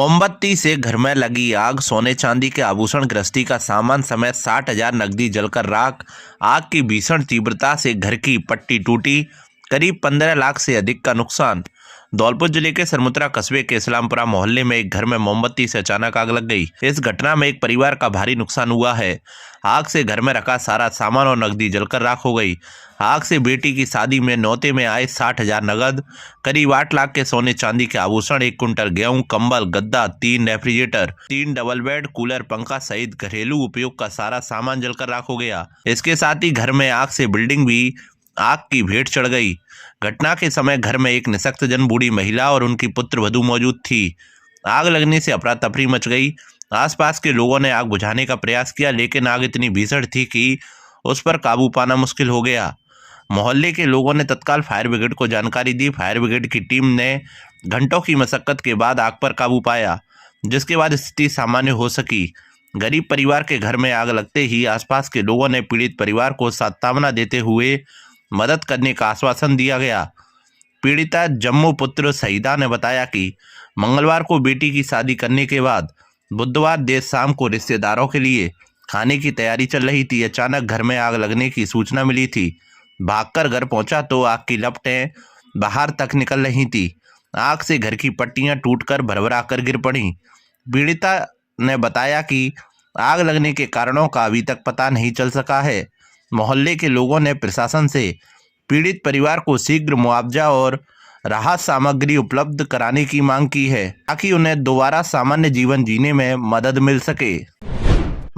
मोमबत्ती से घर में लगी आग, सोने चांदी के आभूषण, गृहस्थी का सामान समेत 60,000 नकदी जलकर राख। आग की भीषण तीव्रता से घर की पट्टी टूटी, करीब 15 लाख से अधिक का नुकसान। धौलपुर जिले के सरमुत्रा कस्बे के इस्लामपुरा मोहल्ले में एक घर में मोमबत्ती से अचानक आग लग गई। इस घटना में एक परिवार का भारी नुकसान हुआ है। आग से घर में रखा सारा सामान और नकदी जलकर राख हो गई। आग से बेटी की शादी में न्योते में आए 60,000 नगद, करीब 8 लाख के सोने चांदी के आभूषण, 1 कुंटल गेहूं, कंबल, गद्दा, 3 रेफ्रिजरेटर, 3 डबल बेड, कूलर, पंखा सहित घरेलू उपयोग का सारा सामान जलकर राख हो गया। इसके साथ ही घर में आग से बिल्डिंग भी आग की भेंट चढ़ गई। घटना के समय घर में एक निसक्तजन बूढ़ी महिला और उनकी पुत्र वधू मौजूद थी। आग लगने से अफरा तफरी मच गई। आसपास के लोगों ने आग बुझाने का प्रयास किया, लेकिन आग इतनी भीषण थी कि उस पर काबू पाना मुश्किल हो गया। मोहल्ले के लोगों ने तत्काल फायर ब्रिगेड को जानकारी दी। फायर ब्रिगेड की टीम ने घंटों की मशक्कत के बाद आग पर काबू पाया, जिसके बाद स्थिति सामान्य हो सकी। गरीब परिवार के घर में आग लगते ही आसपास के लोगों ने पीड़ित परिवार को सांत्वना देते हुए मदद करने का आश्वासन दिया गया। पीड़िता जम्मू पुत्र सईदा ने बताया कि मंगलवार को बेटी की शादी करने के बाद बुधवार देर शाम को रिश्तेदारों के लिए खाने की तैयारी चल रही थी। अचानक घर में आग लगने की सूचना मिली थी। भागकर घर पहुंचा तो आग की लपटें बाहर तक निकल रही थी। आग से घर की पट्टियां टूटकर भरभरा कर गिर पड़ी। पीड़िता ने बताया कि आग लगने के कारणों का अभी तक पता नहीं चल सका है। मोहल्ले के लोगों ने प्रशासन से पीड़ित परिवार को शीघ्र मुआवजा और राहत सामग्री उपलब्ध कराने की मांग की है, ताकि उन्हें दोबारा सामान्य जीवन जीने में मदद मिल सके।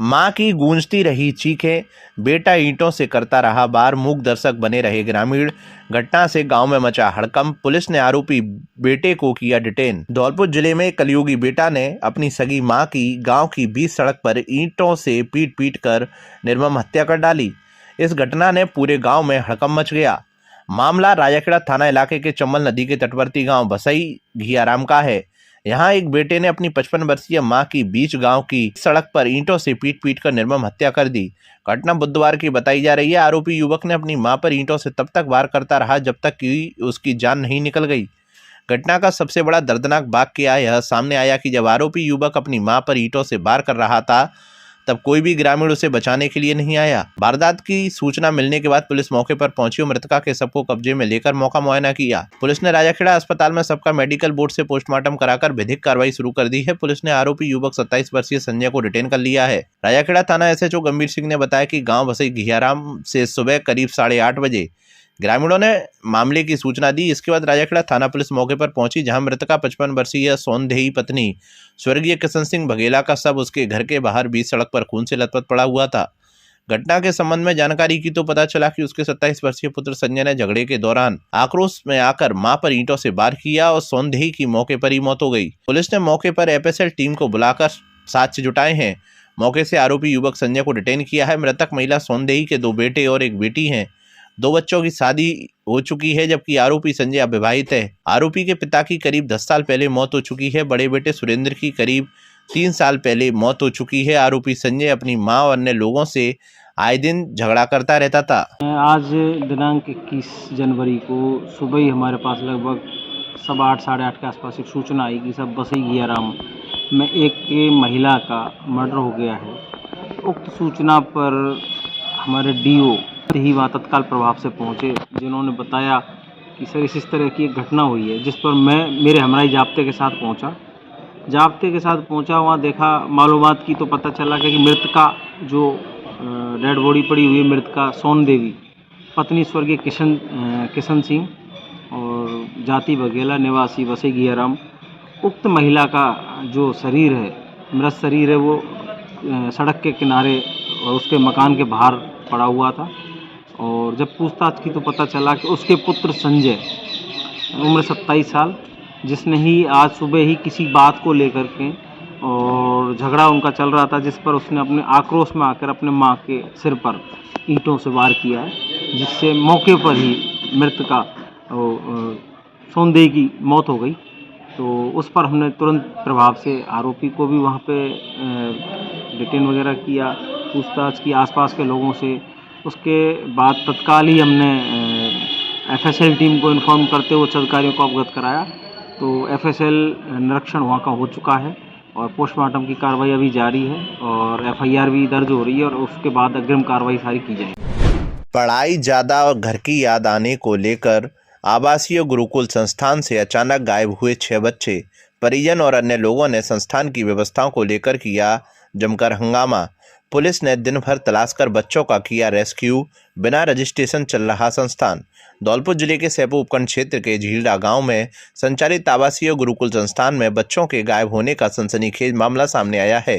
मां की गूंजती रही चीखें, बेटा ईंटों से करता रहा वार, मूक दर्शक बने रहे ग्रामीण। घटना से गांव में मचा हड़कंप। पुलिस ने आरोपी बेटे को किया डिटेन। धौलपुर जिले में कलयुगी बेटा ने अपनी सगी मां की गांव की बीच सड़क पर ईंटों से पीट पीट कर निर्मम हत्या कर डाली। इस घटना ने पूरे गांव में हड़कंप मच गया। मामला राजाखेड़ा थाना इलाके के चंबल नदी के तटवर्ती गांव बसई घियाराम का है। यहां एक बेटे ने अपनी 55 वर्षीय मां की बीच गांव की सड़क पर ईंटों से पीट पीट कर निर्मम हत्या कर दी। घटना बुधवार की बताई जा रही है। आरोपी युवक ने अपनी मां पर ईंटों से तब तक वार करता रहा जब तक कि उसकी जान नहीं निकल गई। घटना का सबसे बड़ा दर्दनाक वाकया यह सामने आया कि जब आरोपी युवक अपनी मां पर ईंटों से वार कर रहा था, तब कोई भी ग्रामीण उसे बचाने के लिए नहीं आया। वारदात की सूचना मिलने के बाद पुलिस मौके पर पहुंची और मृतका के शव को कब्जे में लेकर मौका मुआयना किया। पुलिस ने राजाखेड़ा अस्पताल में शव का मेडिकल बोर्ड से पोस्टमार्टम कराकर विधिक कार्रवाई शुरू कर दी है। पुलिस ने आरोपी युवक 27 वर्षीय संजय को डिटेन कर लिया है। राजाखेड़ा थाना एसएचओ गंभीर सिंह ने बताया कि गाँव बसई घियाराम से सुबह करीब 8:30 बजे ग्रामीणों ने मामले की सूचना दी। इसके बाद राजाखेड़ा थाना पुलिस मौके पर पहुंची, जहां मृतका 55 वर्षीय सोनदेही पत्नी स्वर्गीय किशन सिंह बघेला का शव उसके घर के बाहर बीच सड़क पर खून से लथपथ पड़ा हुआ था। घटना के संबंध में जानकारी की तो पता चला कि उसके 27 वर्षीय पुत्र संजय ने झगड़े के दौरान आक्रोश में आकर मां पर ईंटों से वार किया और सोनदेही की मौके पर ही मौत हो गई। पुलिस ने मौके पर एफएसएल टीम को बुलाकर साक्ष्य जुटाए हैं। मौके से आरोपी युवक संजय को डिटेन किया है। मृतक महिला सोनदेही के 2 बेटे और 1 बेटी हैं। 2 बच्चों की शादी हो चुकी है, जबकि आरोपी संजय अविवाहित है। आरोपी के पिता की करीब 10 साल पहले मौत हो चुकी है। बड़े बेटे सुरेंद्र की करीब 3 साल पहले मौत हो चुकी है। आरोपी संजय अपनी मां और अन्य लोगों से आए दिन झगड़ा करता रहता था। आज दिनांक 21 जनवरी को सुबह ही हमारे पास लगभग 8:15 साढ़े 8 के आसपास एक सूचना आई कि सब बसई घियाराम में एक महिला का मर्डर हो गया है। उक्त सूचना पर हमारे डीओ ही वहाँ तत्काल प्रभाव से पहुँचे, जिन्होंने बताया कि सर इस तरह की एक घटना हुई है, जिस पर मैं मेरे हमारे जाब्ते के साथ पहुँचा। वहाँ देखा, मालूमात की तो पता चला कि मृतका जो डेड बॉडी पड़ी हुई है, मृतका सोन देवी पत्नी स्वर्गीय किशन सिंह और जाति बघेला निवासी बसई घियाराम। उक्त महिला का जो शरीर है, मृत शरीर है, वो सड़क के किनारे और उसके मकान के बाहर पड़ा हुआ था। और जब पूछताछ की तो पता चला कि उसके पुत्र संजय उम्र 27 साल, जिसने ही आज सुबह ही किसी बात को लेकर के और झगड़ा उनका चल रहा था, जिस पर उसने अपने आक्रोश में आकर अपने मां के सिर पर ईंटों से वार किया है, जिससे मौके पर ही मृतका सोनदेही की मौत हो गई। तो उस पर हमने तुरंत प्रभाव से आरोपी को भी वहाँ पे डिटेन वगैरह किया, पूछताछ की आसपास के लोगों से। उसके बाद तत्काल ही हमने एफएसएल टीम को इन्फॉर्म करते हुए उच्च अधिकारियों को अवगत कराया। तो एफएसएल निरीक्षण वहाँ का हो चुका है और पोस्टमार्टम की कार्रवाई अभी जारी है और एफआईआर भी दर्ज हो रही है और उसके बाद अग्रिम कार्रवाई सारी की जाएगी। पढ़ाई ज़्यादा और घर की याद आने को लेकर आवासीय गुरुकुल संस्थान से अचानक गायब हुए 6 बच्चे। परिजन और अन्य लोगों ने संस्थान की व्यवस्थाओं को लेकर किया जमकर हंगामा। पुलिस ने दिन भर तलाश कर बच्चों का किया रेस्क्यू। बिना रजिस्ट्रेशन चल रहा संस्थान। धौलपुर जिले के सैपू उपखंड क्षेत्र के झीलड़ा गांव में संचालित आवासीय गुरुकुल संस्थान में बच्चों के गायब होने का सनसनीखेज मामला सामने आया है।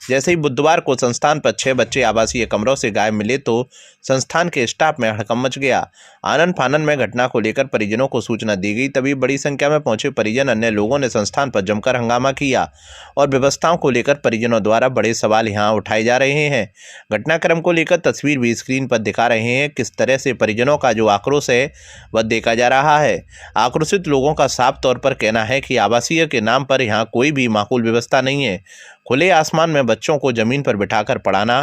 जैसे ही बुधवार को संस्थान पर 6 बच्चे आवासीय कमरों से गायब मिले तो संस्थान के स्टाफ में हड़कंप मच गया। आनन फानन में घटना को लेकर परिजनों को सूचना दी गई। तभी बड़ी संख्या में पहुंचे परिजन अन्य लोगों ने संस्थान पर जमकर हंगामा किया और व्यवस्थाओं को लेकर परिजनों द्वारा बड़े सवाल यहां उठाए जा रहे हैं। घटनाक्रम को लेकर तस्वीर भी स्क्रीन पर दिखा रहे हैं। किस तरह से परिजनों का जो आक्रोश है वह देखा जा रहा है। आक्रोशित लोगों का साफ तौर पर कहना है कि आवासीय के नाम पर यहाँ कोई भी माकूल व्यवस्था नहीं है। खुले आसमान में बच्चों को जमीन पर बिठाकर पढ़ाना,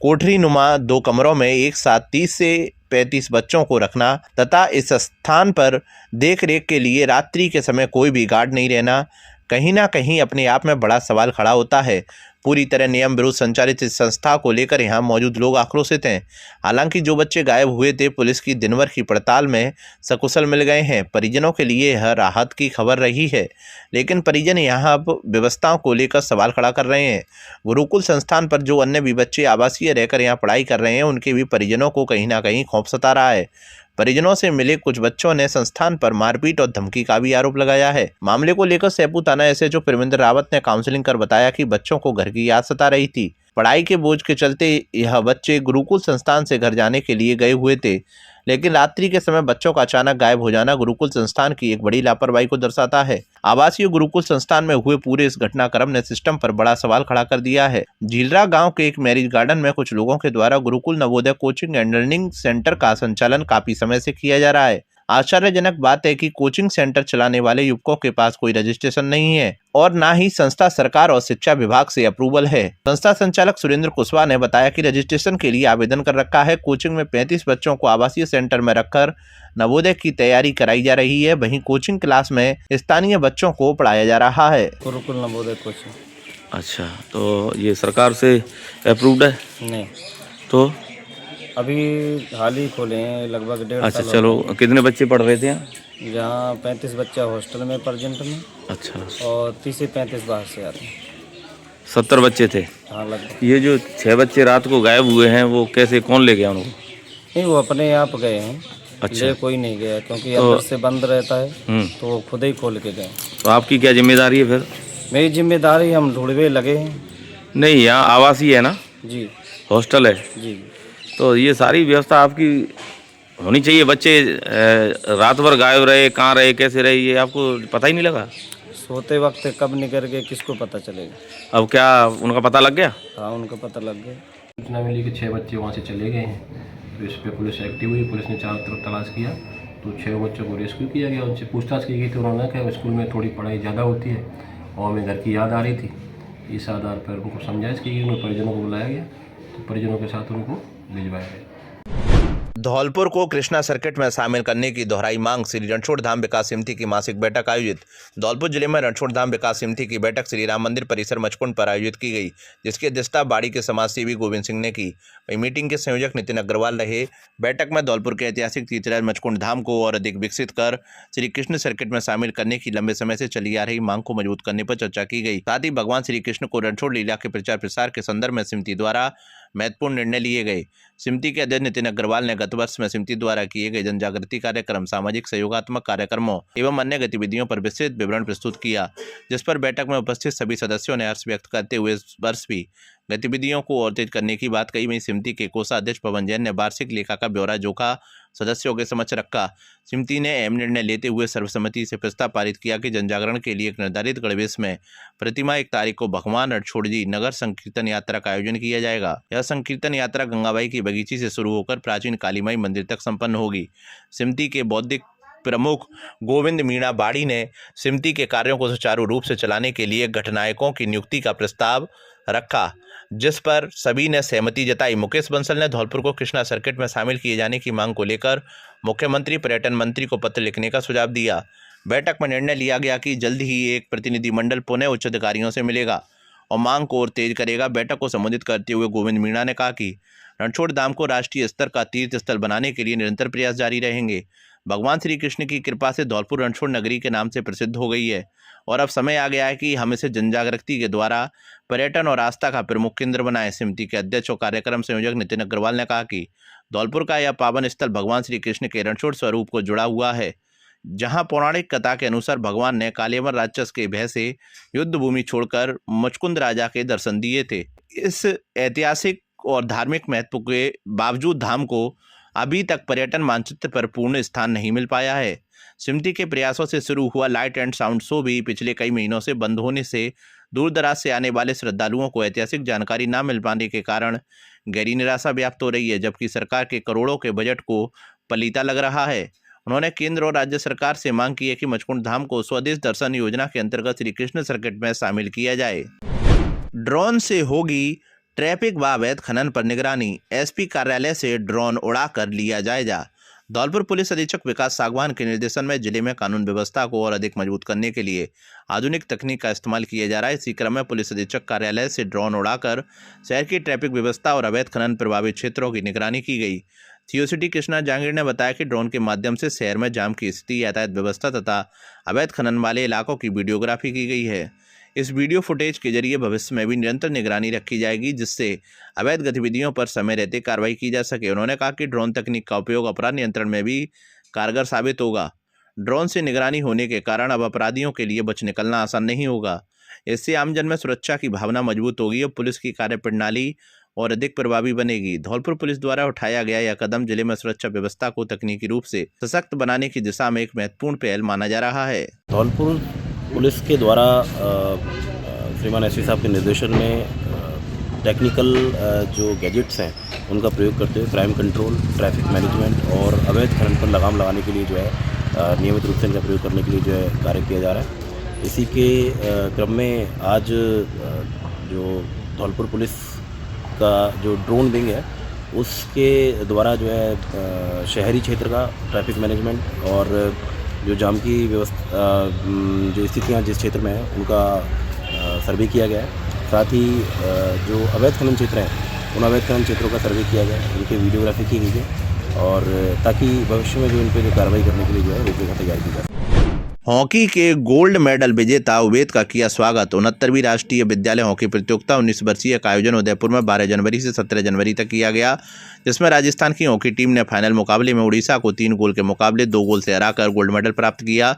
कोठरी नुमा 2 कमरों में एक साथ 30 से 35 बच्चों को रखना तथा इस स्थान पर देख रेख के लिए रात्रि के समय कोई भी गार्ड नहीं रहना कहीं ना कहीं अपने आप में बड़ा सवाल खड़ा होता है। पूरी तरह नियम विरुद्ध संचालित इस संस्था को लेकर यहाँ मौजूद लोग आक्रोशित हैं। हालांकि जो बच्चे गायब हुए थे पुलिस की दिनभर की पड़ताल में सकुशल मिल गए हैं। परिजनों के लिए यह राहत की खबर रही है, लेकिन परिजन यहाँ अब व्यवस्थाओं को लेकर सवाल खड़ा कर रहे हैं। गुरुकुल संस्थान पर जो अन्य भी बच्चे आवासीय रहकर यहाँ पढ़ाई कर रहे हैं उनके भी परिजनों को कहीं ना कहीं खौफ सता रहा है। परिजनों से मिले कुछ बच्चों ने संस्थान पर मारपीट और धमकी का भी आरोप लगाया है। मामले को लेकर सैपू थाना एसएचओ परमिंदर रावत ने काउंसलिंग कर बताया कि बच्चों को घर की याद सता रही थी। पढ़ाई के बोझ के चलते यह बच्चे गुरुकुल संस्थान से घर जाने के लिए गए हुए थे, लेकिन रात्रि के समय बच्चों का अचानक गायब हो जाना गुरुकुल संस्थान की एक बड़ी लापरवाही को दर्शाता है। आवासीय गुरुकुल संस्थान में हुए पूरे इस घटनाक्रम ने सिस्टम पर बड़ा सवाल खड़ा कर दिया है। झीलरा गांव के एक मैरिज गार्डन में कुछ लोगों के द्वारा Gurukul Navodaya coaching and learning centre का संचालन काफी समय से किया जा रहा है। आश्चर्यजनक बात है कि कोचिंग सेंटर चलाने वाले युवकों के पास कोई रजिस्ट्रेशन नहीं है और ना ही संस्था सरकार और शिक्षा विभाग से अप्रूवल है। संस्था संचालक सुरेंद्र कुशवाहा ने बताया कि रजिस्ट्रेशन के लिए आवेदन कर रखा है। कोचिंग में 35 बच्चों को आवासीय सेंटर में रखकर नवोदय की तैयारी कराई जा रही है। वहीं कोचिंग क्लास में स्थानीय बच्चों को पढ़ाया जा रहा है। गुरुकुल नवोदय कोचिंग। अच्छा, तो ये सरकार से अप्रूव्ड है? नहीं, तो अभी हाल ही खोले हैं, लगभग 1.5 अच्छा, साल चलो, कितने बच्चे पढ़ रहे थे यहाँ? जहाँ 35 बच्चा हॉस्टल में प्रेजेंट में अच्छा, और 30 से 35 बाहर से आते हैं। 70 बच्चे थे। हाँ, लगभग। ये जो 6 बच्चे रात को गायब हुए हैं वो कैसे, कौन ले गया उनको? नहीं, वो अपने आप गए हैं। अच्छा। ले कोई नहीं गया क्योंकि तो- अंदर से बंद रहता है, तो वो खुद ही खोल के गए। तो आपकी क्या जिम्मेदारी है फिर? मेरी जिम्मेदारी, हम ढूंढवे लगे हैं। नहीं, यहाँ आवासीय है ना, जी हॉस्टल है, जी। तो ये सारी व्यवस्था आपकी होनी चाहिए। बच्चे रात भर गायब रहे, कहाँ रहे, कैसे रहे, ये आपको पता ही नहीं लगा? सोते वक्त कब निकल गए किसको पता चलेगा। अब क्या उनका पता लग गया? हाँ, उनको पता लग गया। सूचना मिली कि 6 बच्चे वहाँ से चले गए हैं, तो इस पर पुलिस एक्टिव हुई। पुलिस ने चारों तरफ तलाश किया तो 6 बच्चों को रेस्क्यू किया गया। उनसे पूछताछ की गई तो उन्होंने कहा कि स्कूल में थोड़ी पढ़ाई ज़्यादा होती है और हमें घर की याद आ रही थी। इस आधार पर उनको समझाइश की गई, उन्हें परिजनों को बुलाया गया तो परिजनों के साथ उनको भिजवाया गया। धौलपुर को कृष्णा सर्किट में शामिल करने की दोहराई मांग। श्री रणछोड़ धाम विकास समिति की मासिक बैठक आयोजित। धौलपुर जिले में रणछोड़ धाम विकास समिति की बैठक श्री राम मंदिर परिसर मचकुंड पर आयोजित की गई, जिसकी अध्यक्षता बाड़ी के समाजसेवी गोविंद सिंह ने की। वहीं मीटिंग के संयोजक नितिन अग्रवाल रहे। बैठक में धौलपुर के ऐतिहासिक तीर्थराज मचकुंड धाम को और अधिक विकसित कर श्री कृष्ण सर्किट में शामिल करने की लंबे समय से चली आ रही मांग को मजबूत करने पर चर्चा की गई। साथ ही भगवान श्री कृष्ण को रणछोड़ लीला के प्रचार प्रसार के संदर्भ में समिति द्वारा महत्वपूर्ण निर्णय लिए गए। समिति के अध्यक्ष नितिन अग्रवाल ने गत वर्ष में समिति द्वारा किए गए जनजागृति कार्यक्रम, सामाजिक सहयोगात्मक कार्यक्रमों एवं अन्य गतिविधियों पर विस्तृत विवरण प्रस्तुत किया, जिस पर बैठक में उपस्थित सभी सदस्यों ने हर्ष व्यक्त करते हुए इस वर्ष भी गतिविधियों को और तेज करने की बात कही। वहीं समिति के कोषाध्यक्ष पवन जैन ने वार्षिक लेखा का ब्यौरा जोखा सदस्यों के समक्ष रखा। समिति ने अहम निर्णय लेते हुए सर्वसम्मति से प्रस्ताव पारित किया कि जनजागरण के लिए एक निर्धारित गणवेश में प्रतिमा 1 तारीख को भगवान रणछोड़ जी नगर संकीर्तन यात्रा का आयोजन किया जाएगा। यह संकीर्तन यात्रा गंगाबाई की बगीची से शुरू होकर प्राचीन कालीमाई मंदिर तक संपन्न होगी। समिति के बौद्धिक प्रमुख गोविंद मीणा बाड़ी ने समिति के कार्यों को सुचारू रूप से चलाने के लिए घटनायकों की नियुक्ति का प्रस्ताव रखा, जिस पर सभी ने सहमति जताई। मुकेश बंसल ने धौलपुर को कृष्णा सर्किट में शामिल किए जाने की मांग को लेकर मुख्यमंत्री पर्यटन मंत्री को पत्र लिखने का सुझाव दिया। बैठक में निर्णय लिया गया कि जल्द ही एक प्रतिनिधिमंडल पुणे उच्च अधिकारियों से मिलेगा और मांग को और तेज करेगा। बैठक को संबोधित करते हुए गोविंद मीणा ने कहा कि रणछोड़ धाम को राष्ट्रीय स्तर का तीर्थ स्थल बनाने के लिए निरंतर प्रयास जारी रहेंगे। भगवान श्री कृष्ण की कृपा से धौलपुर रणछोड़ नगरी के नाम से प्रसिद्ध हो गई है और अब समय आ गया है कि हम इसे जनजागृति के द्वारा पर्यटन और आस्था का प्रमुख केंद्र बनाएं। समिति के अध्यक्ष और कार्यक्रम संयोजक नितिन अग्रवाल ने कहा कि धौलपुर का यह पावन स्थल भगवान श्री कृष्ण के रणछोड़ स्वरूप को जुड़ा हुआ है, जहां पौराणिक कथा के अनुसार भगवान ने कालेवर राक्षस के भय से युद्ध भूमि छोड़कर मुचकुंद राजा के दर्शन दिए थे। इस ऐतिहासिक और धार्मिक महत्व के बावजूद धाम को अभी तक पर्यटन मानचित्र पर पूर्ण स्थान नहीं मिल पाया है। समिति के प्रयासों से शुरू हुआ लाइट एंड साउंड शो भी पिछले कई महीनों से बंद होने से दूर दराज से आने वाले श्रद्धालुओं को ऐतिहासिक जानकारी न मिल पाने के कारण गहरी निराशा व्याप्त हो रही है, जबकि सरकार के करोड़ों के बजट को पलीता लग रहा है। उन्होंने केंद्र और राज्य सरकार से मांग की है कि मचकुंड धाम को स्वदेश दर्शन योजना के अंतर्गत श्री कृष्ण सर्किट में शामिल किया जाए। ड्रोन से होगी ट्रैफिक व अवैध खनन पर निगरानी, एसपी कार्यालय से ड्रोन उड़ाकर लिया जायजा। धौलपुर पुलिस अधीक्षक विकास सागवान के निर्देशन में जिले में कानून व्यवस्था को और अधिक मजबूत करने के लिए आधुनिक तकनीक का इस्तेमाल किया जा रहा है। इसी क्रम में पुलिस अधीक्षक कार्यालय से ड्रोन उड़ाकर शहर की ट्रैफिक व्यवस्था और अवैध खनन प्रभावित क्षेत्रों की निगरानी की गई। सीओसीटी कृष्णा जहांगीर ने बताया कि ड्रोन के माध्यम से शहर में जाम की स्थिति, यातायात व्यवस्था तथा अवैध खनन वाले इलाकों की वीडियोग्राफी की गई है। इस वीडियो फुटेज के जरिए भविष्य में भी निरंतर निगरानी रखी जाएगी, जिससे अवैध गतिविधियों पर समय रहते कार्रवाई की जा सके। उन्होंने कहा कि ड्रोन तकनीक का उपयोग अपराध नियंत्रण में भी कारगर साबित होगा। ड्रोन से निगरानी होने के कारण अब अपराधियों के लिए बच निकलना आसान नहीं होगा। इससे आमजन में सुरक्षा की भावना मजबूत होगी और पुलिस की कार्यप्रणाली और अधिक प्रभावी बनेगी। धौलपुर पुलिस द्वारा उठाया गया यह कदम जिले में सुरक्षा व्यवस्था को तकनीकी रूप से सशक्त बनाने की दिशा में एक महत्वपूर्ण पहल माना जा रहा है। धौलपुर पुलिस के द्वारा श्रीमान एसपी साहब के निर्देशन में टेक्निकल जो गैजेट्स हैं उनका प्रयोग करते हुए क्राइम कंट्रोल, ट्रैफिक मैनेजमेंट और अवैध खनन पर लगाम लगाने के लिए जो है नियमित रूप से इनका प्रयोग करने के लिए जो है कार्य किया जा रहा है। इसी के क्रम में आज जो धौलपुर पुलिस का जो ड्रोन विंग है उसके द्वारा जो है शहरी क्षेत्र का ट्रैफिक मैनेजमेंट और जो जाम की व्यवस्था जो स्थितियाँ जिस क्षेत्र में हैं उनका सर्वे किया गया है। साथ ही जो अवैध खनन क्षेत्र हैं उन अवैध खनन क्षेत्रों का सर्वे किया गया है, उनकी वीडियोग्राफी की गई है और ताकि भविष्य में जो इन पर जो कार्रवाई करने के लिए जो है रूपरेखा तैयार की जाए। हॉकी के गोल्ड मेडल विजेता उवैद का किया स्वागत। 69वीं राष्ट्रीय विद्यालय हॉकी प्रतियोगिता 19 वर्षीय का आयोजन उदयपुर में 12 जनवरी से 17 जनवरी तक किया गया, जिसमें राजस्थान की हॉकी टीम ने फाइनल मुकाबले में उड़ीसा को 3 गोल के मुकाबले 2 गोल से हराकर गोल्ड मेडल प्राप्त किया।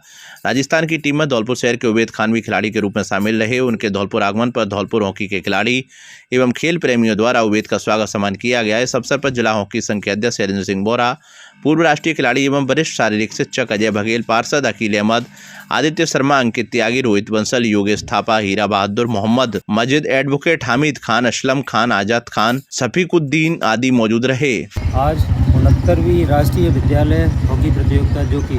राजस्थान की टीम में धौलपुर शहर के उवैद खान भी खिलाड़ी के रूप में शामिल रहे। उनके धौलपुर आगमन पर धौलपुर हॉकी के खिलाड़ी एवं खेल प्रेमियों द्वारा उवैद का स्वागत सम्मान किया गया। इस अवसर पर जिला हॉकी संघ के अध्यक्ष शैलेंद्र सिंह बोरा, पूर्व राष्ट्रीय खिलाड़ी एवं वरिष्ठ शारीरिक शिक्षक अजय बघेल, पार्षद अकील अहमद, आदित्य शर्मा, अंकित त्यागी, रोहित बंसल, योगेश थापा, हीरा बहादुर, मोहम्मद मजिद, एडवोकेट हामिद खान, असलम खान, आजाद खान, शफीकुद्दीन आदि मौजूद रहे। आज 69वीं राष्ट्रीय विद्यालय हॉकी प्रतियोगिता जो कि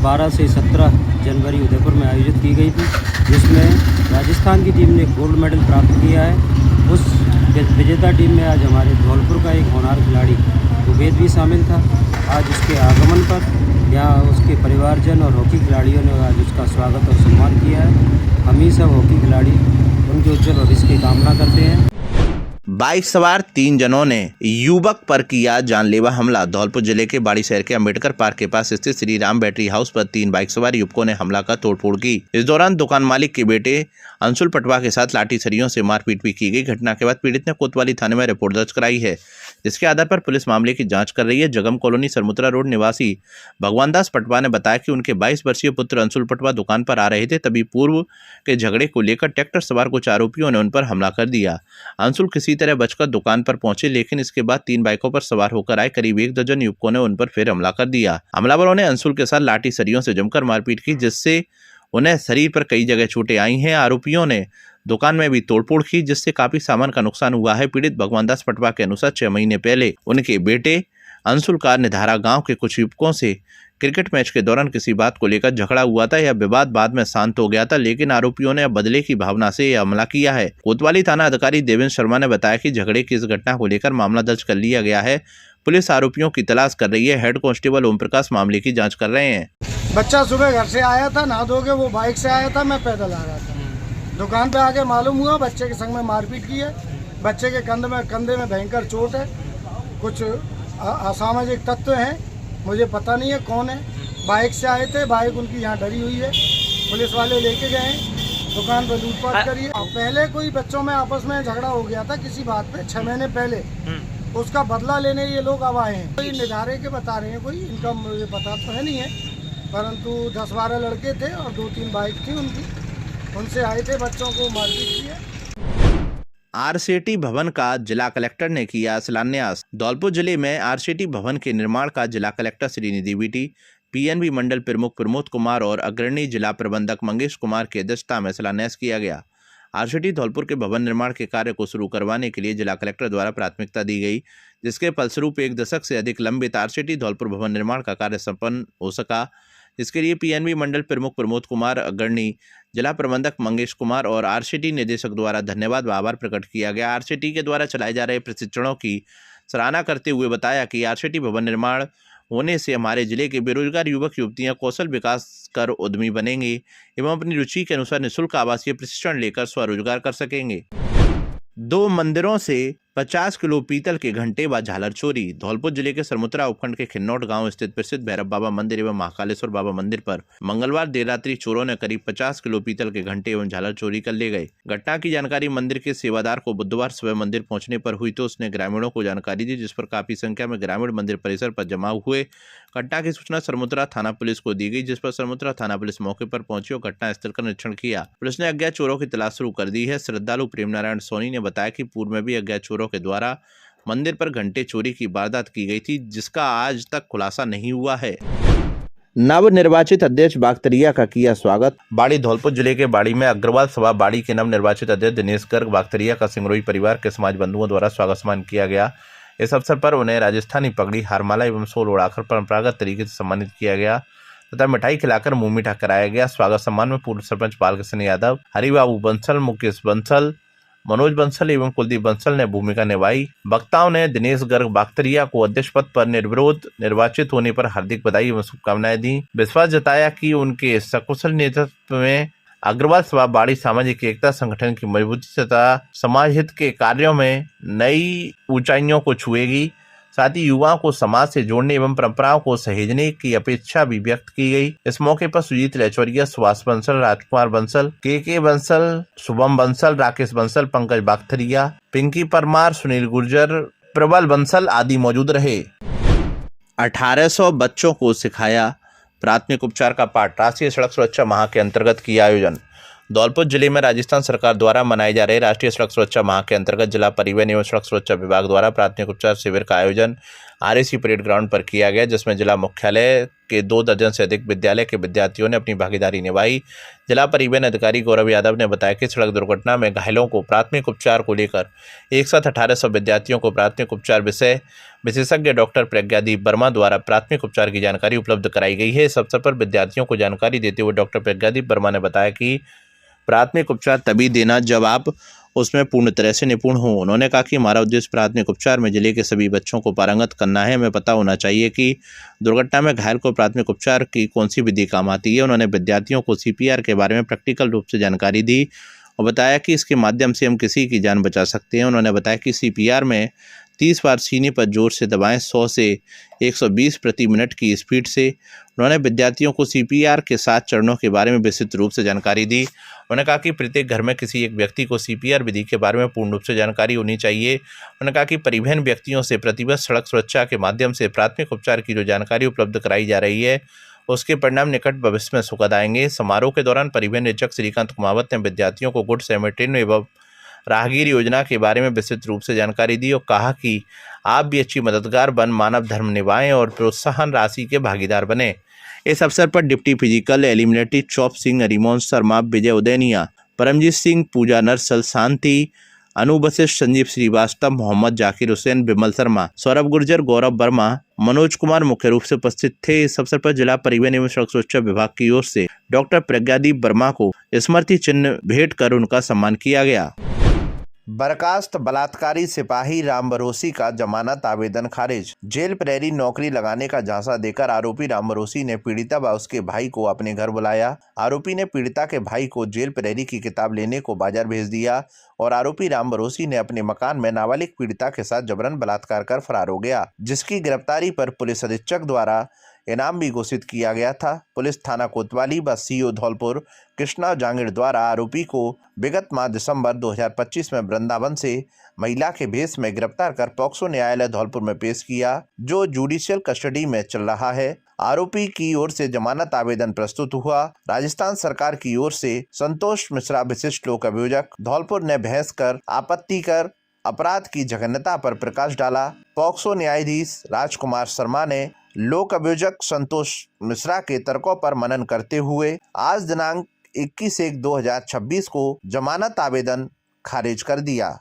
12 से 17 जनवरी उदयपुर में आयोजित की गई थी, जिसमें राजस्थान की टीम ने गोल्ड मेडल प्राप्त किया है। उस विजेता टीम में आज हमारे धौलपुर का एक होनहार खिलाड़ी उवैद भी शामिल था। आज उसके आगमन पर यहाँ उसके परिवारजन और हॉकी खिलाड़ियों ने आज उसका स्वागत और सम्मान किया है। हम ही सब हॉकी खिलाड़ी उनके उज्जवल भविष्य की कामना करते हैं। बाइक सवार 3 जनों ने युवक पर किया जानलेवा हमला। धौलपुर जिले के बाड़ी शहर के अम्बेडकर पार्क के पास स्थित श्री राम बैटरी हाउस पर 3 बाइक सवार युवकों ने हमला कर तोड़फोड़ की। इस दौरान दुकान मालिक के बेटे अंशुल पटवा के साथ लाठी सरियों से मारपीट भी की गई। घटना के बाद पीड़ित ने कोतवाली थाने में रिपोर्ट दर्ज कराई है, जिसके आधार पर पुलिस मामले की जांच कर रही है। जगम कॉलोनी सरमुत्रा रोड निवासी भगवान दास पटवा ने बताया कि उनके 22 वर्षीय पुत्र अंशुल पटवा दुकान पर आ रहे थे, तभी पूर्व के झगड़े को लेकर ट्रैक्टर सवार कुछ आरोपियों ने उन पर हमला कर दिया। अंशुल किसी तरह बचकर दुकान पर पहुंचे, लेकिन इसके बाद 3 बाइकों पर सवार होकर आए करीब 1 दर्जन युवकों ने उन पर फिर हमला कर दिया। हमलावरों ने अंशुल के साथ लाठी सरियों से जमकर मारपीट की, जिससे उन्हें शरीर पर कई जगह चोटें आई हैं। आरोपियों ने दुकान में भी तोड़फोड़ की, जिससे काफी सामान का नुकसान हुआ है। पीड़ित भगवान दास पटवा के अनुसार 6 महीने पहले उनके बेटे अंशुल का निधारा गांव के कुछ युवकों से क्रिकेट मैच के दौरान किसी बात को लेकर झगड़ा हुआ था। यह विवाद बाद में शांत हो गया था, लेकिन आरोपियों ने बदले की भावना से यह हमला किया है। कोतवाली थाना अधिकारी देवेंद्र शर्मा ने बताया कि झगड़े की इस घटना को लेकर मामला दर्ज कर लिया गया है। पुलिस आरोपियों की तलाश कर रही है। हेड कांस्टेबल ओम प्रकाश मामले की जांच कर रहे हैं। बच्चा सुबह घर से आया था, नहा धो के वो बाइक से आया था, मैं पैदल आ रहा था। दुकान पे आके मालूम हुआ बच्चे के संग में मारपीट की है। बच्चे के कंधे में भयंकर चोट है। कुछ असामाजिक तत्व हैं, मुझे पता नहीं है कौन है। बाइक से आए थे, बाइक उनकी यहाँ डरी हुई है। पुलिस वाले लेके गए, दुकान पर लूटपाट करी है। पहले कोई बच्चों में आपस में झगड़ा हो गया था किसी बात पे 6 महीने पहले, उसका बदला लेने ये लोग अब आए हैं। कोई निधारे के बता रहे हैं, कोई इनका मुझे पता तो है नहीं है, परंतु 10-12 लड़के थे और 2-3 बाइक थी उनकी, उनसे आए थे, बच्चों को मारपीट की है। आरसीटी भवन का जिला कलेक्टर ने किया शिलान्यास। धौलपुर जिले में आरसीटी भवन के निर्माण का जिला कलेक्टर श्रीनिधि बीटी, पीएनबी मंडल प्रमुख प्रमोद कुमार और अग्रणी जिला प्रबंधक मंगेश कुमार की अध्यक्षता में शिलान्यास किया गया। आरसीटी धौलपुर के भवन निर्माण के कार्य को शुरू करवाने के लिए जिला कलेक्टर द्वारा प्राथमिकता दी गई, जिसके फलस्वरूप 1 दशक से अधिक लंबित आरसीटी धौलपुर भवन निर्माण का कार्य संपन्न हो सका। इसके लिए पीएनबी मंडल प्रमुख प्रमोद कुमार, अग्रणी जिला प्रबंधक मंगेश कुमार और आरसीटी निदेशक द्वारा धन्यवाद व आभार प्रकट किया गया। आरसीटी के द्वारा चलाए जा रहे प्रशिक्षणों की सराहना करते हुए बताया कि आरसीटी भवन निर्माण होने से हमारे जिले के बेरोजगार युवक युवतियां कौशल विकास कर उद्यमी बनेंगे एवं अपनी रुचि के अनुसार निःशुल्क आवासीय प्रशिक्षण लेकर स्वरोजगार कर सकेंगे। 2 मंदिरों से 50 किलो पीतल के घंटे व झालर चोरी। धौलपुर जिले के सरमुत्रा उपखंड के खिन्नौट गांव स्थित प्रसिद्ध भैरव बाबा मंदिर एवं महाकालेश्वर बाबा मंदिर पर मंगलवार देर रात्रि चोरों ने करीब 50 किलो पीतल के घंटे एवं झालर चोरी कर ले गए। घटना की जानकारी मंदिर के सेवादार को बुधवार सुबह मंदिर पहुंचने पर हुई तो उसने ग्रामीणों को जानकारी दी, जिस पर काफी संख्या में ग्रामीण मंदिर परिसर पर जमा हुए। घटना की सूचना सरमुत्रा थाना पुलिस को दी गई, जिस पर सरमुत्रा थाना पुलिस मौके पर पहुंची और घटना स्थल का निरीक्षण किया। पुलिस ने अज्ञात चोरों की तलाश शुरू कर दी है। श्रद्धालु प्रेम नारायण सोनी ने बताया कि पूर्व में भी अज्ञात चोरों के द्वारा मंदिर पर घंटे चोरी की वारदात की गई थी, जिसका आज तक खुलासा नहीं हुआ है। नवनिर्वाचित अध्यक्ष बागतरिया का किया स्वागत। बाड़ी धौलपुर जिले के बाड़ी में अग्रवाल सभा बाड़ी के नवनिर्वाचित अध्यक्ष दिनेश गर्ग बागतरिया का सिंगरोई परिवार के समाज बंधुओं द्वारा स्वागत सम्मान किया गया। इस अवसर पर उन्हें राजस्थानी पगड़ी, हारमाला एवं सोल उड़ाकर परंपरागत तरीके से सम्मानित किया गया तथा मिठाई खिलाकर मुंह मीठा कराया गया। स्वागत सम्मान में पूर्व सरपंच बालकृष्ण यादव, हरिबाबू बंसल, मुकेश बंसल, मनोज बंसल एवं कुलदीप बंसल ने भूमिका निभाई। वक्ताओं ने दिनेश गर्ग बागतरिया को अध्यक्ष पद पर निर्विरोध निर्वाचित होने पर हार्दिक बधाई एवं शुभकामनाएं दी। विश्वास जताया कि उनके सकुशल नेतृत्व में अग्रवाल सभा बाड़ी सामाजिक एकता संगठन की मजबूती तथा समाज हित के कार्यों में नई ऊंचाइयों को छुएगी। साथ ही युवाओं को समाज से जोड़ने एवं परंपराओं को सहेजने की अपेक्षा भी व्यक्त की गई। इस मौके पर सुजीत लहचौरिया, सुभाष बंसल, राजकुमार बंसल, के बंसल, शुभम बंसल, राकेश बंसल, पंकज बागतरिया, पिंकी परमार, सुनील गुर्जर, प्रबल बंसल आदि मौजूद रहे। 1800 बच्चों को सिखाया प्राथमिक उपचार का पाठ। राष्ट्रीय सड़क सुरक्षा माह के अंतर्गत किया आयोजन। धौलपुर जिले में राजस्थान सरकार द्वारा मनाए जा रहे राष्ट्रीय सड़क सुरक्षा माह के अंतर्गत जिला परिवहन एवं सड़क सुरक्षा विभाग द्वारा प्राथमिक उपचार शिविर का आयोजन आरएसी परेड ग्राउंड पर किया गया, जिसमें जिला मुख्यालय के 2 दर्जन से अधिक विद्यालय के विद्यार्थियों ने अपनी भागीदारी निभाई। जिला परिवहन अधिकारी गौरव यादव ने बताया कि सड़क दुर्घटना में घायलों को प्राथमिक उपचार को लेकर एक साथ 1800 विद्यार्थियों को प्राथमिक उपचार विशेषज्ञ डॉक्टर प्रज्ञादीप वर्मा द्वारा प्राथमिक उपचार की जानकारी उपलब्ध कराई गई है। इस अवसर पर विद्यार्थियों को जानकारी देते हुए डॉक्टर प्रज्ञादीप वर्मा ने बताया कि प्राथमिक उपचार तभी देना जब आप उसमें पूर्ण तरह से निपुण हो। उन्होंने कहा कि हमारा उद्देश्य प्राथमिक उपचार में जिले के सभी बच्चों को पारंगत करना है। हमें पता होना चाहिए कि दुर्घटना में घायल को प्राथमिक उपचार की कौन सी विधि काम आती है। उन्होंने विद्यार्थियों को सीपीआर के बारे में प्रैक्टिकल रूप से जानकारी दी और बताया कि इसके माध्यम से हम किसी की जान बचा सकते हैं। उन्होंने बताया कि सीपीआर में 30 बार सीने पर जोर से दबाएं 100 से 120 प्रति मिनट की स्पीड से। उन्होंने विद्यार्थियों को सीपीआर के 7 चरणों के बारे में विस्तृत रूप से जानकारी दी। उन्होंने कहा कि प्रत्येक घर में किसी एक व्यक्ति को सीपीआर विधि के बारे में पूर्ण रूप से जानकारी होनी चाहिए। उन्होंने कहा कि परिवहन व्यक्तियों से प्रतिवर्ष सड़क सुरक्षा के माध्यम से प्राथमिक उपचार की जो जानकारी उपलब्ध कराई जा रही है उसके परिणाम निकट भविष्य में सुखद आएंगे। समारोह के दौरान परिवहन निरीक्षक श्रीकांत कुमावत ने विद्यार्थियों को गुड सैमरिटन एवं राहगीर योजना के बारे में विस्तृत रूप से जानकारी दी और कहा कि आप भी अच्छी मददगार बन मानव धर्म निभाएं और प्रोत्साहन राशि के भागीदार बने। इस अवसर पर डिप्टी फिजिकल एलिमिनेटी चौप सिंह, रिमोन शर्मा, विजय उदैनिया, परमजीत सिंह, पूजा नरसल, शांति अनु वशिष्ठ, संजीव श्रीवास्तव, मोहम्मद जाकिर हुसैन, विमल शर्मा, सौरभ गुर्जर, गौरव वर्मा, मनोज कुमार मुख्य रूप से उपस्थित थे। इस अवसर पर जिला परिवहन एवं सड़क सुरक्षा विभाग की ओर से डॉक्टर प्रज्ञादीप वर्मा को स्मृति चिन्ह भेंट कर उनका सम्मान किया गया। बर्खास्त बलात्कारी सिपाही राम भरोसी का जमानत आवेदन खारिज। जेल प्रहरी नौकरी लगाने का झांसा देकर आरोपी राम भरोसी ने पीड़िता व उसके भाई को अपने घर बुलाया। आरोपी ने पीड़िता के भाई को जेल प्रहरी की किताब लेने को बाजार भेज दिया और आरोपी राम भरोसी ने अपने मकान में नाबालिग पीड़िता के साथ जबरन बलात्कार कर फरार हो गया, जिसकी गिरफ्तारी पर पुलिस अधीक्षक द्वारा इनाम भी घोषित किया गया था। पुलिस थाना कोतवाली व सीओ धौलपुर कृष्णा जांगिड़ द्वारा आरोपी को विगत माह दिसंबर 2025 में वृंदावन से महिला के भेष में गिरफ्तार कर पॉक्सो न्यायालय धौलपुर में पेश किया, जो जुडिशियल कस्टडी में चल रहा है। आरोपी की ओर से जमानत आवेदन प्रस्तुत हुआ। राजस्थान सरकार की ओर से संतोष मिश्रा विशिष्ट लोक अभियोजक धौलपुर ने बहस कर आपत्ति कर अपराध की जघन्यता पर प्रकाश डाला। पॉक्सो न्यायाधीश राजकुमार शर्मा ने लोक अभियोजक संतोष मिश्रा के तर्कों पर मनन करते हुए आज दिनांक 21/1/2026 को जमानत आवेदन खारिज कर दिया।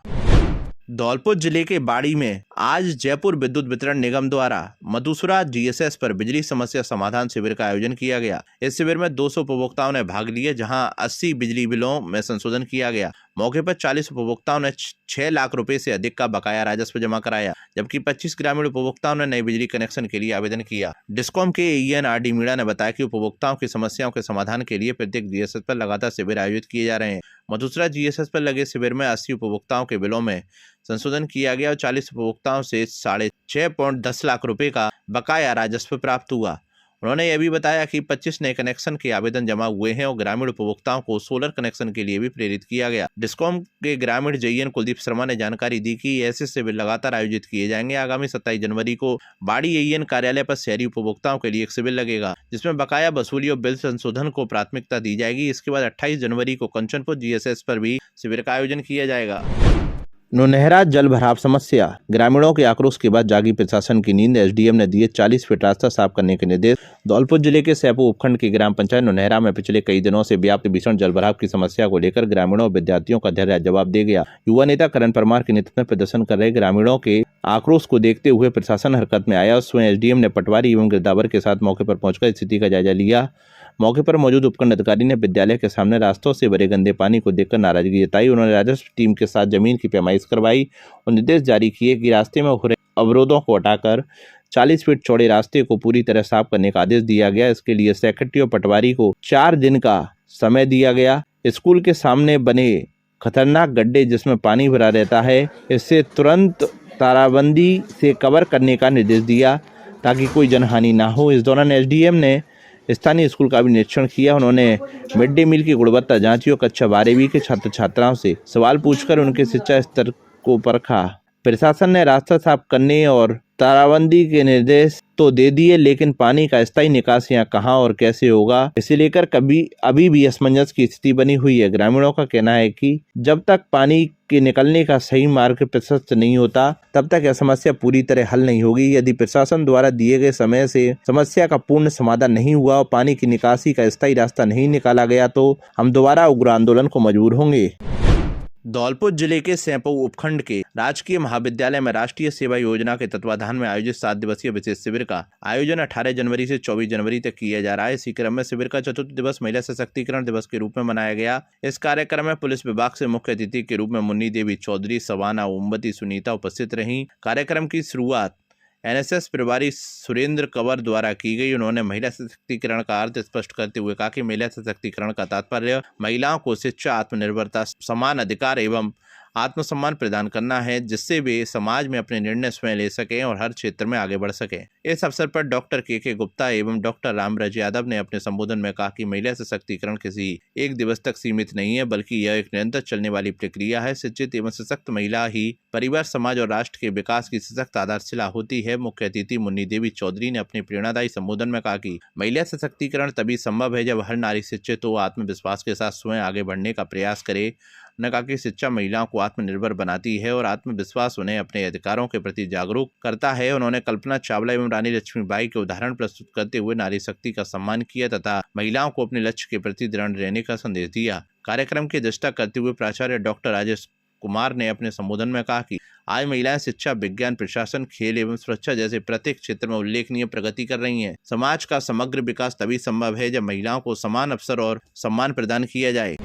धौलपुर जिले के बाड़ी में आज जयपुर विद्युत वितरण निगम द्वारा मधुसुरा जीएसएस पर बिजली समस्या समाधान शिविर का आयोजन किया गया। इस शिविर में 200 उपभोक्ताओं ने भाग लिए, जहां 80 बिजली बिलों में संशोधन किया गया। मौके पर 40 उपभोक्ताओं ने 6 लाख रुपए से अधिक का बकाया राजस्व जमा कराया, जबकि 25 ग्रामीण उपभोक्ताओं ने नए बिजली कनेक्शन के लिए आवेदन किया। डिस्कॉम के एईएन आरडी मीणा ने बताया कि उपभोक्ताओं की समस्याओं के समाधान के लिए प्रत्येक जीएसएस पर लगातार शिविर आयोजित किए जा रहे हैं। मधुसुरा जीएसएस पर लगे शिविर में 80 उपभोक्ताओं के बिलों में संशोधन किया गया और 40 उपभोक्ताओं से 6.10 लाख रुपए का बकाया राजस्व प्राप्त हुआ। उन्होंने यह भी बताया कि 25 नए कनेक्शन के आवेदन जमा हुए हैं और ग्रामीण उपभोक्ताओं को सोलर कनेक्शन के लिए भी प्रेरित किया गया। डिस्कॉम के ग्रामीण जेईएन कुलदीप शर्मा ने जानकारी दी कि ऐसे शिविर लगातार आयोजित किए जाएंगे। आगामी 27 जनवरी को बाड़ी एईएन कार्यालय पर शहरी उपभोक्ताओं के लिए एक शिविर लगेगा, जिसमें बकाया वसूली और बिल संशोधन को प्राथमिकता दी जाएगी। इसके बाद 28 जनवरी को कंचनपुर जीएसएस पर भी शिविर का आयोजन किया जाएगा। नौनहरा जल भराव समस्या। ग्रामीणों के आक्रोश के बाद जागी प्रशासन की नींद। एसडीएम ने दिए 40 फीट रास्ता साफ करने के निर्देश। धौलपुर जिले के सैपू उपखंड की ग्राम पंचायत नौनहरा में पिछले कई दिनों से व्याप्त भीषण जल भराव की समस्या को लेकर ग्रामीणों और विद्यार्थियों का धैर्य जवाब दे गया। युवा नेता करण परमार के नेतृत्व में प्रदर्शन कर रहे ग्रामीणों के आक्रोश को देखते हुए प्रशासन हरकत में आया। स्वयं एसडीएम ने पटवारी एवं गिरदावर के साथ मौके पर पहुंचकर स्थिति का जायजा लिया। मौके पर मौजूद उपखंड अधिकारी ने विद्यालय के सामने रास्तों से भरे गंदे पानी को देखकर नाराजगी जताई। उन्होंने राजस्व टीम के साथ जमीन की पैमाइश करवाई और निर्देश जारी किए कि रास्ते में हो रहे अवरोधों को हटाकर 40 फीट चौड़े रास्ते को पूरी तरह साफ करने का आदेश दिया गया। इसके लिए सेक्रेटरी और पटवारी को 4 दिन का समय दिया गया। स्कूल के सामने बने खतरनाक गड्ढे जिसमें पानी भरा रहता है, इससे तुरंत ताराबंदी से कवर करने का निर्देश दिया ताकि कोई जनहानि ना हो। इस दौरान एसडीएम ने स्थानीय स्कूल का भी निरीक्षण किया। उन्होंने मिड डे मील की गुणवत्ता जांची और कक्षा 12वीं के छात्र छात्राओं से सवाल पूछकर उनके शिक्षा स्तर को परखा। प्रशासन ने रास्ता साफ करने और ताराबंदी के निर्देश तो दे दिए, लेकिन पानी का स्थायी निकास यहाँ कहाँ और कैसे होगा, इसे लेकर अभी भी असमंजस की स्थिति बनी हुई है। ग्रामीणों का कहना है कि जब तक पानी के निकलने का सही मार्ग प्रशस्त नहीं होता, तब तक यह समस्या पूरी तरह हल नहीं होगी। यदि प्रशासन द्वारा दिए गए समय से समस्या का पूर्ण समाधान नहीं हुआ और पानी की निकासी का स्थायी रास्ता नहीं निकाला गया, तो हम दोबारा उग्र आंदोलन को मजबूर होंगे। धौलपुर जिले के सैपू उपखंड के राजकीय महाविद्यालय में राष्ट्रीय सेवा योजना के तत्वाधान में आयोजित 7 दिवसीय विशेष शिविर का आयोजन 18 जनवरी से 24 जनवरी तक किया जा रहा है। इसी क्रम में शिविर का चतुर्थ दिवस महिला सशक्तिकरण दिवस के रूप में मनाया गया। इस कार्यक्रम में पुलिस विभाग से मुख्य अतिथि के रूप में मुन्नी देवी चौधरी, सवाना, ओमवती, सुनीता उपस्थित रहीं। कार्यक्रम की शुरुआत एनएसएस प्रभारी सुरेंद्र कंवर द्वारा की गई। उन्होंने महिला सशक्तिकरण का अर्थ स्पष्ट करते हुए कहा कि महिला सशक्तिकरण का तात्पर्य महिलाओं को शिक्षा, आत्मनिर्भरता, समान अधिकार एवं आत्मसम्मान प्रदान करना है, जिससे वे समाज में अपने निर्णय स्वयं ले सकें और हर क्षेत्र में आगे बढ़ सकें। इस अवसर पर डॉक्टर के गुप्ता एवं डॉक्टर रामराज यादव ने अपने संबोधन में कहा कि महिला सशक्तिकरण किसी एक दिवस तक सीमित नहीं है, बल्कि यह एक निरंतर चलने वाली प्रक्रिया है। शिक्षित एवं सशक्त महिला ही परिवार, समाज और राष्ट्र के विकास की सशक्त आधारशिला होती है। मुख्य अतिथि मुन्नी देवी चौधरी ने अपने प्रेरणादायी संबोधन में कहा कि महिला सशक्तिकरण तभी संभव है जब हर नारी शिक्षित हो, आत्मविश्वास के साथ स्वयं आगे बढ़ने का प्रयास करे। उन्होंने कहा कि शिक्षा महिलाओं को आत्मनिर्भर बनाती है और आत्मविश्वास उन्हें अपने अधिकारों के प्रति जागरूक करता है। उन्होंने कल्पना चावला एवं रानी लक्ष्मीबाई के उदाहरण प्रस्तुत करते हुए नारी शक्ति का सम्मान किया तथा महिलाओं को अपने लक्ष्य के प्रति दृढ़ रहने का संदेश दिया। कार्यक्रम की अध्यक्षता करते हुए प्राचार्य डॉक्टर राजेश कुमार ने अपने संबोधन में कहा कि आज महिलाएं शिक्षा, विज्ञान, प्रशासन, खेल एवं सुरक्षा जैसे प्रत्येक क्षेत्र में उल्लेखनीय प्रगति कर रही हैं। समाज का समग्र विकास तभी संभव है जब महिलाओं को समान अवसर और सम्मान प्रदान किया जाए।